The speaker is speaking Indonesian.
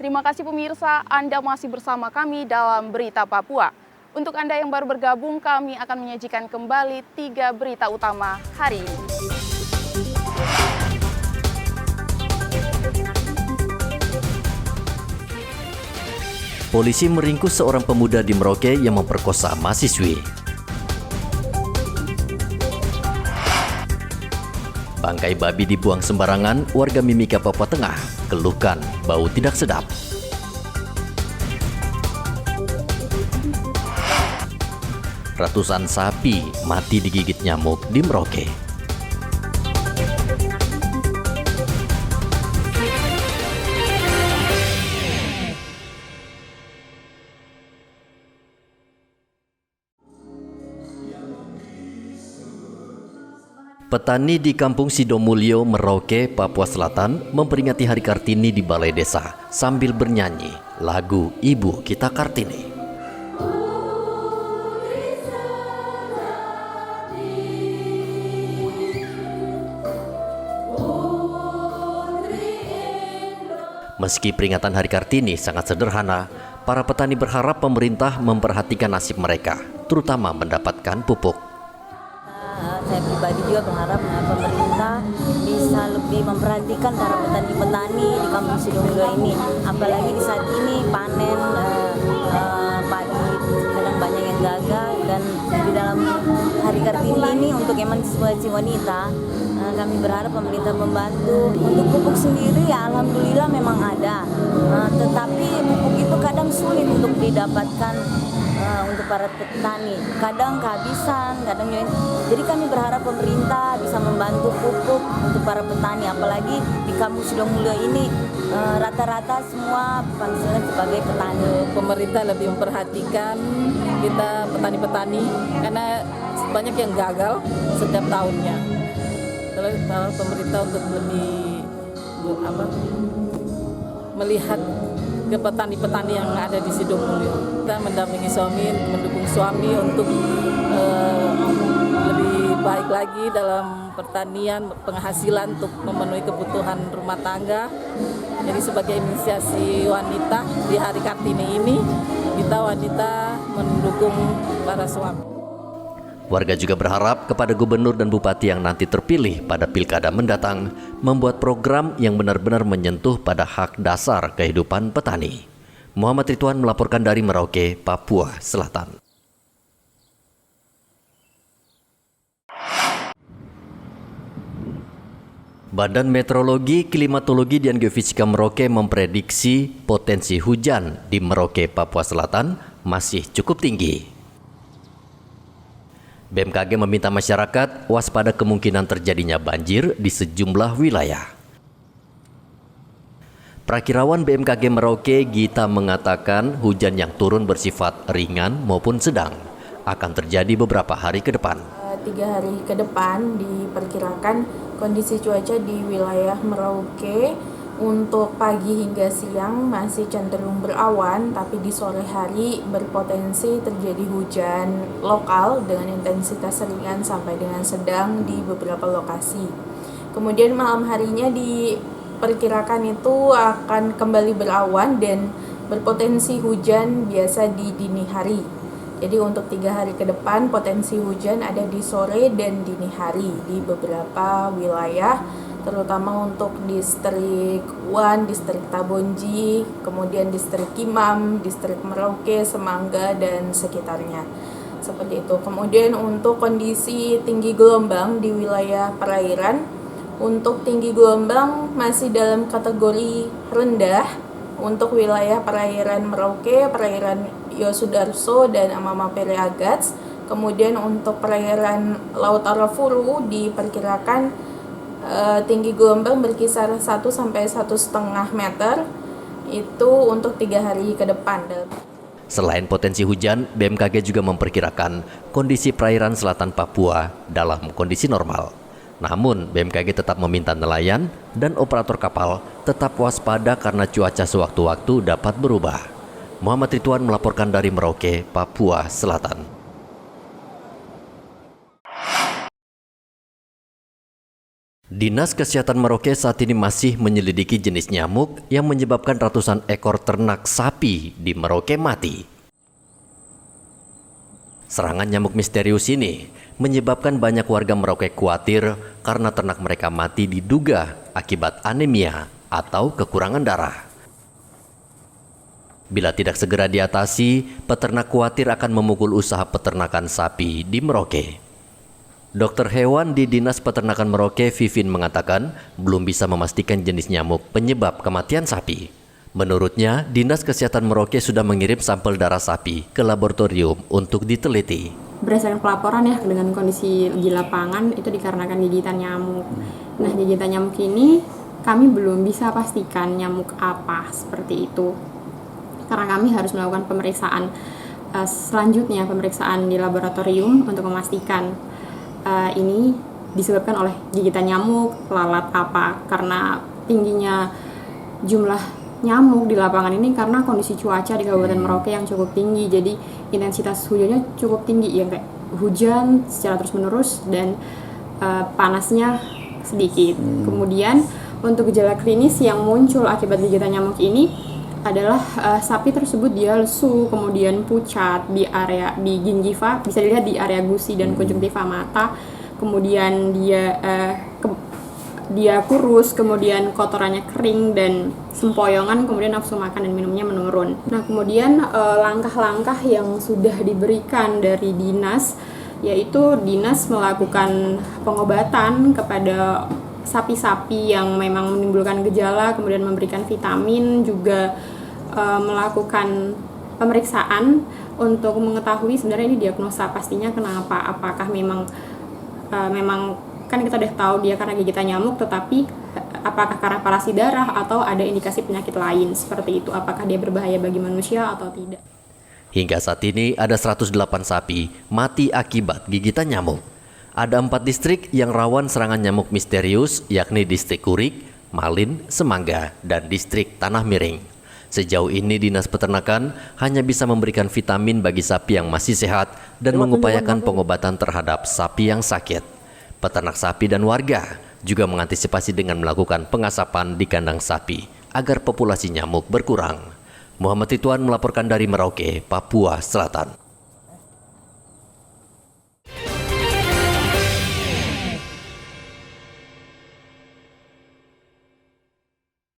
Terima kasih pemirsa, Anda masih bersama kami dalam Berita Papua. Untuk Anda yang baru bergabung, kami akan menyajikan kembali 3 berita utama hari ini. Polisi meringkus seorang pemuda di Merauke yang memperkosa mahasiswi. Bangkai babi dibuang sembarangan, warga Mimika, Papua Tengah, keluhkan bau tidak sedap. Ratusan sapi mati digigit nyamuk di Merauke. Petani di Kampung Sidomulyo, Merauke, Papua Selatan memperingati Hari Kartini di Balai Desa sambil bernyanyi lagu Ibu Kita Kartini. Meski peringatan Hari Kartini sangat sederhana, para petani berharap pemerintah memperhatikan nasib mereka, terutama mendapatkan pupuk. Saya pribadi juga berharap pemerintah bisa lebih memperhatikan para petani-petani di Kampung Sidomulyo ini. Apalagi di saat ini panen padi kadang banyak yang gagal, dan di dalam Hari Kartini ini untuk emansipasi wanita, kami berharap pemerintah membantu. Untuk pupuk sendiri ya alhamdulillah memang ada, tetapi pupuk itu kadang sulit untuk didapatkan untuk para petani, kadang kehabisan, jadi kami berharap pemerintah bisa membantu pupuk untuk para petani, apalagi di Kampung Sidomulyo ini rata-rata semua penghasilan sebagai petani. Pemerintah lebih memperhatikan kita petani-petani karena banyak yang gagal setiap tahunnya. Kalau pemerintah untuk lebih melihat ke petani-petani yang ada di Sidomulyo. Kita mendampingi suami, mendukung suami untuk lebih baik lagi dalam pertanian, penghasilan untuk memenuhi kebutuhan rumah tangga. Jadi sebagai inisiasi wanita di Hari Kartini ini, kita wanita mendukung para suami. Warga juga berharap kepada gubernur dan bupati yang nanti terpilih pada pilkada mendatang membuat program yang benar-benar menyentuh pada hak dasar kehidupan petani. Muhammad Ridwan melaporkan dari Merauke, Papua Selatan. Badan Meteorologi, Klimatologi, dan Geofisika Merauke memprediksi potensi hujan di Merauke, Papua Selatan masih cukup tinggi. BMKG meminta masyarakat waspada kemungkinan terjadinya banjir di sejumlah wilayah. Prakirawan BMKG Merauke, Gita, mengatakan hujan yang turun bersifat ringan maupun sedang akan terjadi beberapa hari ke depan. 3 hari ke depan diperkirakan kondisi cuaca di wilayah Merauke untuk pagi hingga siang masih cenderung berawan, tapi di sore hari berpotensi terjadi hujan lokal dengan intensitas ringan sampai dengan sedang di beberapa lokasi. Kemudian malam harinya diperkirakan itu akan kembali berawan dan berpotensi hujan biasa di dini hari. Jadi untuk 3 hari ke depan potensi hujan ada di sore dan dini hari di beberapa wilayah, terutama untuk distrik Wan, distrik Tabonji, kemudian distrik Kimam, distrik Merauke, Semangga, dan sekitarnya. Seperti itu. Kemudian untuk kondisi tinggi gelombang di wilayah perairan, untuk tinggi gelombang masih dalam kategori rendah untuk wilayah perairan Merauke, perairan Yosudarso, dan Amamapere Agats. Kemudian untuk perairan Laut Arafuru diperkirakan tinggi gelombang berkisar 1 sampai 1,5 meter itu untuk 3 hari ke depan. Selain potensi hujan, BMKG juga memperkirakan kondisi perairan selatan Papua dalam kondisi normal. Namun, BMKG tetap meminta nelayan dan operator kapal tetap waspada karena cuaca sewaktu-waktu dapat berubah. Muhammad Ridwan melaporkan dari Merauke, Papua Selatan. Dinas Kesehatan Merauke saat ini masih menyelidiki jenis nyamuk yang menyebabkan ratusan ekor ternak sapi di Merauke mati. Serangan nyamuk misterius ini menyebabkan banyak warga Merauke khawatir karena ternak mereka mati diduga akibat anemia atau kekurangan darah. Bila tidak segera diatasi, peternak khawatir akan memukul usaha peternakan sapi di Merauke. Dokter hewan di Dinas Peternakan Merauke, Vivin, mengatakan belum bisa memastikan jenis nyamuk penyebab kematian sapi. Menurutnya, Dinas Kesehatan Merauke sudah mengirim sampel darah sapi ke laboratorium untuk diteliti. Berdasarkan pelaporan ya dengan kondisi di lapangan itu dikarenakan gigitan nyamuk. Nah, gigitan nyamuk ini kami belum bisa pastikan nyamuk apa seperti itu. Karena kami harus melakukan pemeriksaan selanjutnya, pemeriksaan di laboratorium untuk memastikan ini disebabkan oleh gigitan nyamuk, lalat apa. Karena tingginya jumlah nyamuk di lapangan ini karena kondisi cuaca di Kabupaten Merauke yang cukup tinggi, jadi intensitas hujannya cukup tinggi ya, kayak hujan secara terus-menerus dan panasnya sedikit. Kemudian untuk gejala klinis yang muncul akibat gigitan nyamuk ini adalah sapi tersebut dia lesu, kemudian pucat di gingiva, bisa dilihat di area gusi dan konjungtiva mata, kemudian dia kurus, kemudian kotorannya kering dan sempoyongan, kemudian nafsu makan dan minumnya menurun. Nah, kemudian langkah-langkah yang sudah diberikan dari dinas, yaitu dinas melakukan pengobatan kepada sapi-sapi yang memang menimbulkan gejala, kemudian memberikan vitamin, juga melakukan pemeriksaan untuk mengetahui sebenarnya ini diagnosa pastinya kenapa, apakah memang kan kita udah tahu dia karena gigitan nyamuk, tetapi apakah karena parasi darah atau ada indikasi penyakit lain seperti itu, apakah dia berbahaya bagi manusia atau tidak. Hingga saat ini ada 108 sapi mati akibat gigitan nyamuk. Ada 4 distrik yang rawan serangan nyamuk misterius, yakni distrik Kurik, Malin, Semangga, dan distrik Tanah Miring. Sejauh ini Dinas Peternakan hanya bisa memberikan vitamin bagi sapi yang masih sehat dan mengupayakan pengobatan terhadap sapi yang sakit. Peternak sapi dan warga juga mengantisipasi dengan melakukan pengasapan di kandang sapi agar populasi nyamuk berkurang. Muhammad Ridwan melaporkan dari Merauke, Papua Selatan.